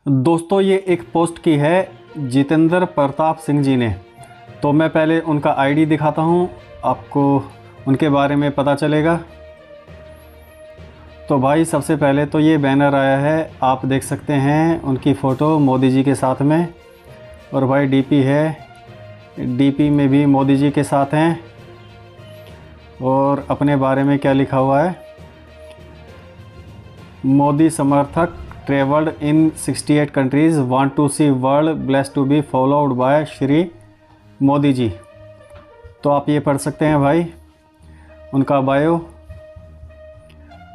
दोस्तों ये एक पोस्ट की है जितेंद्र प्रताप सिंह जी ने। तो मैं पहले उनका आईडी दिखाता हूँ, आपको उनके बारे में पता चलेगा। तो भाई सबसे पहले तो ये बैनर आया है, आप देख सकते हैं उनकी फ़ोटो मोदी जी के साथ में। और भाई डीपी है, डीपी में भी मोदी जी के साथ हैं। और अपने बारे में क्या लिखा हुआ है, मोदी समर्थक travelled in 68 countries want to see world blessed to be followed by Shri Modi ji. तो आप ये पढ़ सकते हैं भाई उनका बायो।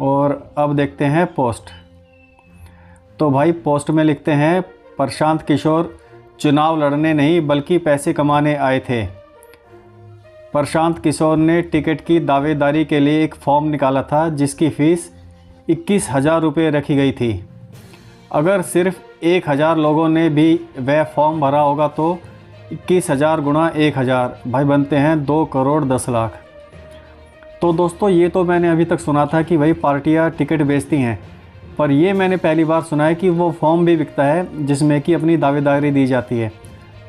और अब देखते हैं पोस्ट। तो भाई पोस्ट में लिखते हैं, प्रशांत किशोर चुनाव लड़ने नहीं बल्कि पैसे कमाने आए थे। प्रशांत किशोर ने टिकट की दावेदारी के लिए एक फॉर्म निकाला था जिसकी फ़ीस 21,000 रुपये रखी गई थी। अगर सिर्फ 1,000 लोगों ने भी वह फॉर्म भरा होगा तो 21,000 गुणा 1,000 भाई बनते हैं 2 करोड़ 10 लाख। तो दोस्तों ये तो मैंने अभी तक सुना था कि भाई पार्टियां टिकट बेचती हैं, पर ये मैंने पहली बार सुना है कि वो फॉर्म भी बिकता है जिसमें कि अपनी दावेदारी दी जाती है।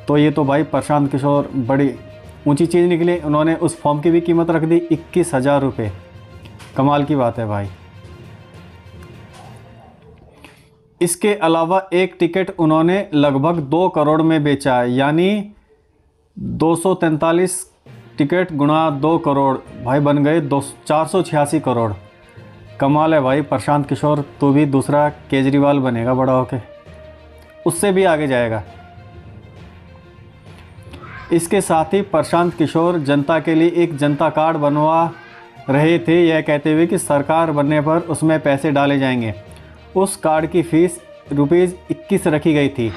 तो ये तो भाई प्रशांत किशोर बड़ी ऊंची चीज़ निकली, उन्होंने उस फॉर्म की भी कीमत रख दी 21,000 रुपये। कमाल की बात है भाई। इसके अलावा एक टिकट उन्होंने लगभग 2 करोड़ में बेचा है, यानी 243 टिकट गुणा 2 करोड़ भाई बन गए 486 करोड़। कमाल है भाई। प्रशांत किशोर तो भी दूसरा केजरीवाल बनेगा बड़ा होके, उससे भी आगे जाएगा। इसके साथ ही प्रशांत किशोर जनता के लिए एक जनता कार्ड बनवा रहे थे, यह कहते हुए कि सरकार बनने पर उसमें पैसे डाले जाएंगे। उस कार्ड की फ़ीस ₹21 रखी गई थी।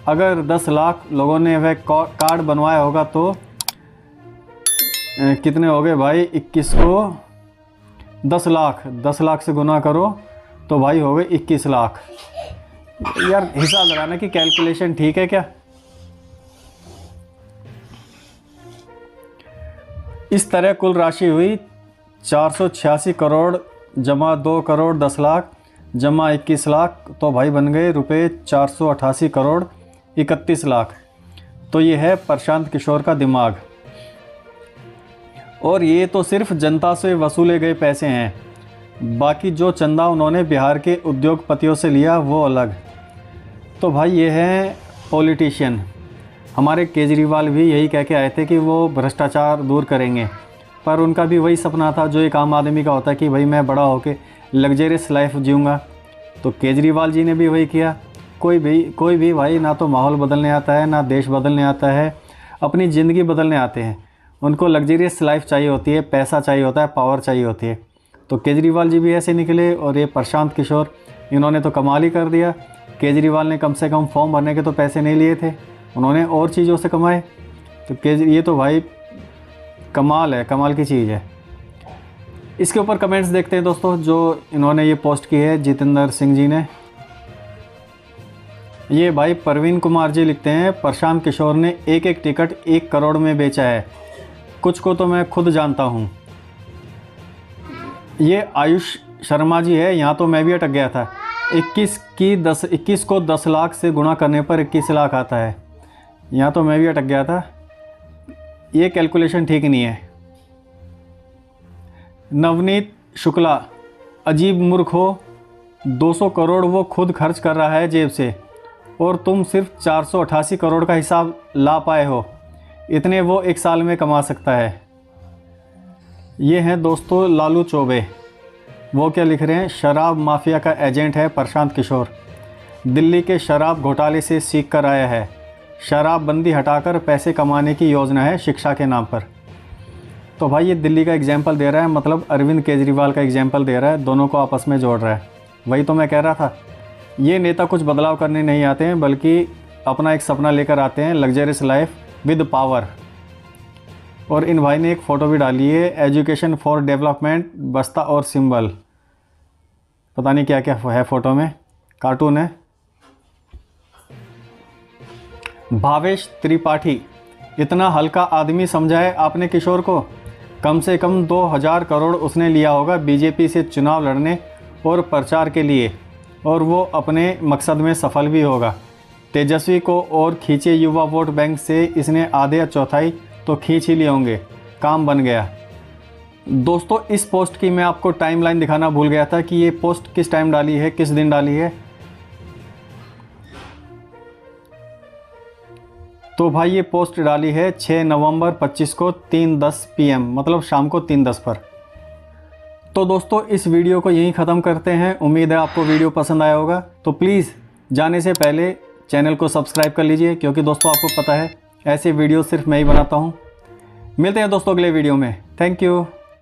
अगर 10 लाख लोगों ने वह कार्ड बनवाया होगा तो कितने हो गए भाई, 21 को 10 लाख से गुना करो तो भाई हो गए 21 लाख। यार हिसाब लगाना कि कैलकुलेशन ठीक है क्या। इस तरह कुल राशि हुई 486 करोड़ जमा 2 करोड़ 10 लाख जमा 21 लाख, तो भाई बन गए रुपये 488 करोड़ 31 लाख। तो ये है प्रशांत किशोर का दिमाग। और ये तो सिर्फ जनता से वसूले गए पैसे हैं, बाकी जो चंदा उन्होंने बिहार के उद्योगपतियों से लिया वो अलग। तो भाई ये हैं पॉलिटिशियन। हमारे केजरीवाल भी यही कह के आए थे कि वो भ्रष्टाचार दूर करेंगे, पर उनका भी वही सपना था जो एक आम आदमी का होता है कि भाई मैं बड़ा होके लग्जरियस लाइफ जीऊँगा। तो केजरीवाल जी ने भी वही किया। कोई भी भाई ना तो माहौल बदलने आता है, ना देश बदलने आता है, अपनी ज़िंदगी बदलने आते हैं। उनको लग्जरियस लाइफ चाहिए होती है, पैसा चाहिए होता है, पावर चाहिए होती है। तो केजरीवाल जी भी ऐसे निकले। और ये प्रशांत किशोर, इन्होंने तो कमाल ही कर दिया। केजरीवाल ने कम से कम फॉर्म भरने के तो पैसे नहीं लिए थे, उन्होंने और चीज़ों से कमाए। तो ये तो भाई कमाल है, कमाल की चीज़ है। इसके ऊपर कमेंट्स देखते हैं दोस्तों जो इन्होंने ये पोस्ट की है जितेंद्र सिंह जी ने। ये भाई प्रवीण कुमार जी लिखते हैं, प्रशांत किशोर ने एक टिकट 1 करोड़ में बेचा है, कुछ को तो मैं खुद जानता हूँ। ये आयुष शर्मा जी है, यहाँ तो मैं भी अटक गया था। 21 को 10 लाख से गुणा करने पर 21 लाख आता है, यहाँ तो मैं भी अटक गया था। ये कैलकुलेशन ठीक नहीं है। नवनीत शुक्ला, अजीब मूर्ख हो, 200 करोड़ वो खुद खर्च कर रहा है जेब से और तुम सिर्फ 488 करोड़ का हिसाब ला पाए हो। इतने वो 1 साल में कमा सकता है। ये हैं दोस्तों लालू चौबे। वो क्या लिख रहे हैं, शराब माफिया का एजेंट है प्रशांत किशोर, दिल्ली के शराब घोटाले से सीख कर आया है। शराबबंदी हटाकर पैसे कमाने की योजना है शिक्षा के नाम पर। तो भाई ये दिल्ली का एग्जाम्पल दे रहा है, मतलब अरविंद केजरीवाल का एग्जाम्पल दे रहा है, दोनों को आपस में जोड़ रहा है। वही तो मैं कह रहा था, ये नेता कुछ बदलाव करने नहीं आते हैं बल्कि अपना एक सपना लेकर आते हैं, लग्जरियस लाइफ विद पावर। और इन भाई ने एक फ़ोटो भी डाली है, एजुकेशन फॉर डेवलपमेंट बस्ता और सिंबल, पता नहीं क्या क्या है फ़ोटो में, कार्टून है। भावेश त्रिपाठी, इतना हल्का आदमी समझा है आपने किशोर को। कम से कम 2,000 करोड़ उसने लिया होगा बीजेपी से चुनाव लड़ने और प्रचार के लिए। और वो अपने मकसद में सफल भी होगा। तेजस्वी को और खींचे युवा वोट बैंक से इसने आधे या चौथाई तो खींच ही लिए होंगे, काम बन गया। दोस्तों इस पोस्ट की मैं आपको टाइमलाइन दिखाना भूल गया था कि ये पोस्ट किस टाइम डाली है, किस दिन डाली है। तो भाई ये पोस्ट डाली है 6 नवंबर 25 को 3:10 PM, मतलब शाम को 3:10 पर। तो दोस्तों इस वीडियो को यहीं ख़त्म करते हैं। उम्मीद है आपको वीडियो पसंद आया होगा। तो प्लीज़ जाने से पहले चैनल को सब्सक्राइब कर लीजिए, क्योंकि दोस्तों आपको पता है ऐसे वीडियो सिर्फ मैं ही बनाता हूँ। मिलते हैं दोस्तों अगले वीडियो में। Thank you.